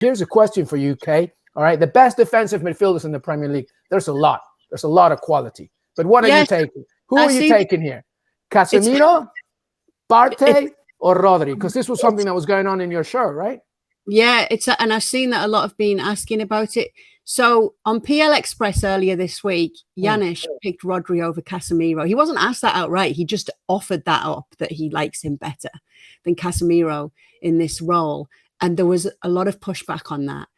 Here's a question for you, Kay. All right, the best defensive midfielders in the Premier League. There's a lot. There's a lot of quality. But what are you taking? Who are you taking here? Casemiro, Partey, or Rodri? Because this was something that was going on in your show, right? Yeah, and I've seen that a lot have been asking about it. So on PL Express earlier this week, Yanis picked Rodri over Casemiro. He wasn't asked that outright. He just offered that up, that he likes him better than Casemiro in this role. And there was a lot of pushback on that.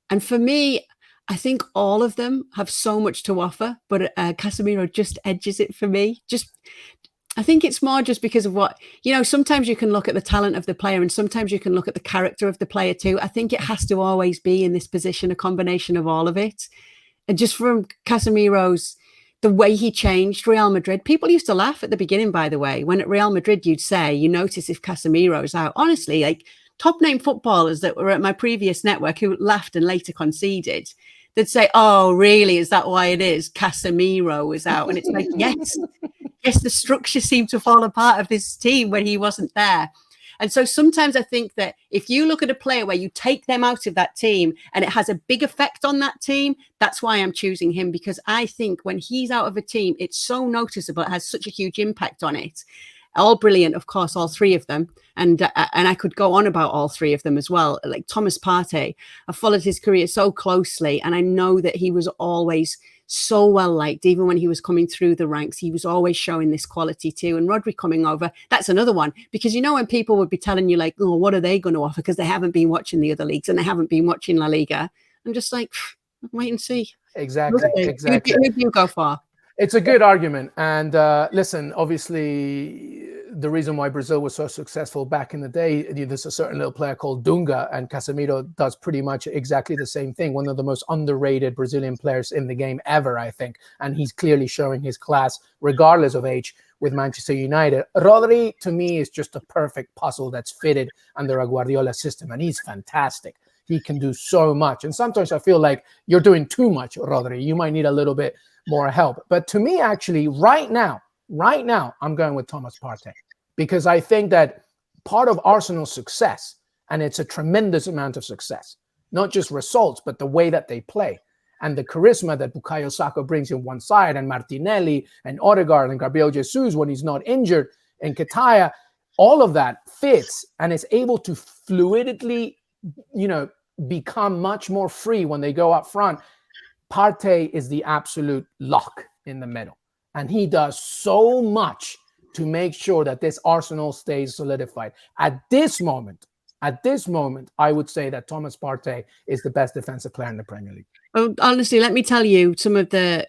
And for me, I think all of them have so much to offer, but Casemiro just edges it for me. I think it's more just because of what, sometimes you can look at the talent of the player and sometimes you can look at the character of the player too. I think it has to always be in this position, a combination of all of it. And just from Casemiro's, the way he changed Real Madrid, people used to laugh at the beginning, by the way, when at Real Madrid, you'd say, you notice if Casemiro's out, honestly, like top name footballers that were at my previous network who laughed and later conceded, they'd say, oh, really? Is that why it is? Casemiro is out. And it's like, yes, the structure seemed to fall apart of this team when he wasn't there. And so sometimes I think that if you look at a player where you take them out of that team and it has a big effect on that team, that's why I'm choosing him, because I think when he's out of a team, it's so noticeable. It has such a huge impact on it. All brilliant, of course, all three of them. And I could go on about all three of them as well. Like Thomas Partey, I followed his career so closely, and I know that he was always so well liked. Even when he was coming through the ranks, he was always showing this quality too. And Rodri coming over, that's another one. Because when people would be telling you like, oh, what are they going to offer? Because they haven't been watching the other leagues and they haven't been watching La Liga. I'm just like, wait and see. Exactly. Who do you go for? It's a good argument. And listen, obviously, the reason why Brazil was so successful back in the day, there's a certain little player called Dunga, and Casemiro does pretty much exactly the same thing. One of the most underrated Brazilian players in the game ever, I think. And he's clearly showing his class, regardless of age, with Manchester United. Rodri, to me, is just a perfect puzzle that's fitted under a Guardiola system, and he's fantastic. He can do so much. And sometimes I feel like you're doing too much, Rodri. You might need a little bit more help. But to me, actually, right now, I'm going with Thomas Partey, because I think that part of Arsenal's success, and it's a tremendous amount of success, not just results, but the way that they play and the charisma that Bukayo Saka brings in one side, and Martinelli and Odegaard and Gabriel Jesus when he's not injured, and Ketaya, all of that fits and is able to fluidly, become much more free when they go up front. Partey is the absolute lock in the middle. And he does so much to make sure that this Arsenal stays solidified. At this moment, I would say that Thomas Partey is the best defensive player in the Premier League. Well, honestly, let me tell you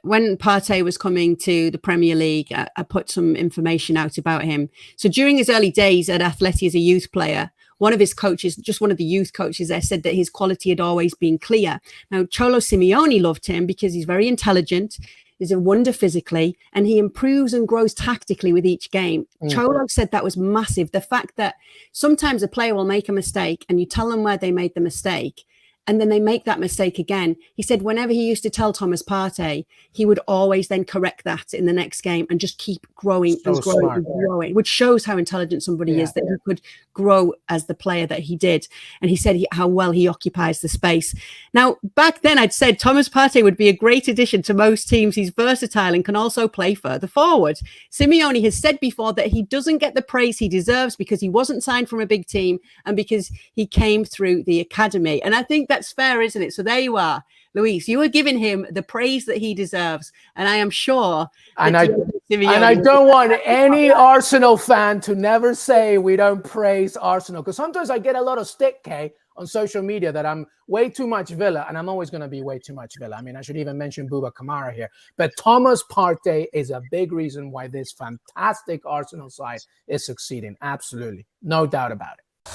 when Partey was coming to the Premier League, I put some information out about him. So during his early days at Atleti as a youth player, one of his coaches, just one of the youth coaches there, said that his quality had always been clear. Now, Cholo Simeone loved him because he's very intelligent. He's a wonder physically, and he improves and grows tactically with each game. Cholo said that was massive. The fact that sometimes a player will make a mistake and you tell them where they made the mistake, and then they make that mistake again. He said whenever he used to tell Thomas Partey, he would always then correct that in the next game and just keep growing and growing, which shows how intelligent somebody is, that he could grow as the player that he did. And he said how well he occupies the space. Now, back then I'd said Thomas Partey would be a great addition to most teams. He's versatile and can also play further forward. Simeone has said before that he doesn't get the praise he deserves because he wasn't signed from a big team and because he came through the academy. And I think that's fair, isn't it? So there you are, Luis. You are giving him the praise that he deserves, and I am sure. And I don't want any Arsenal fan to never say we don't praise Arsenal, because sometimes I get a lot of stick, Kay, on social media that I'm way too much Villa, and I'm always going to be way too much Villa. I mean, I should even mention Bouba Kamara here. But Thomas Partey is a big reason why this fantastic Arsenal side is succeeding. Absolutely. No doubt about it.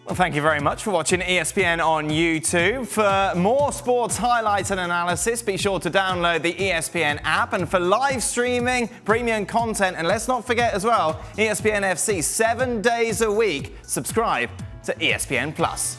Well, thank you very much for watching ESPN on YouTube. For more sports highlights and analysis, be sure to download the ESPN app. And for live streaming, premium content, and let's not forget as well, ESPN FC 7 days a week. Subscribe to ESPN Plus.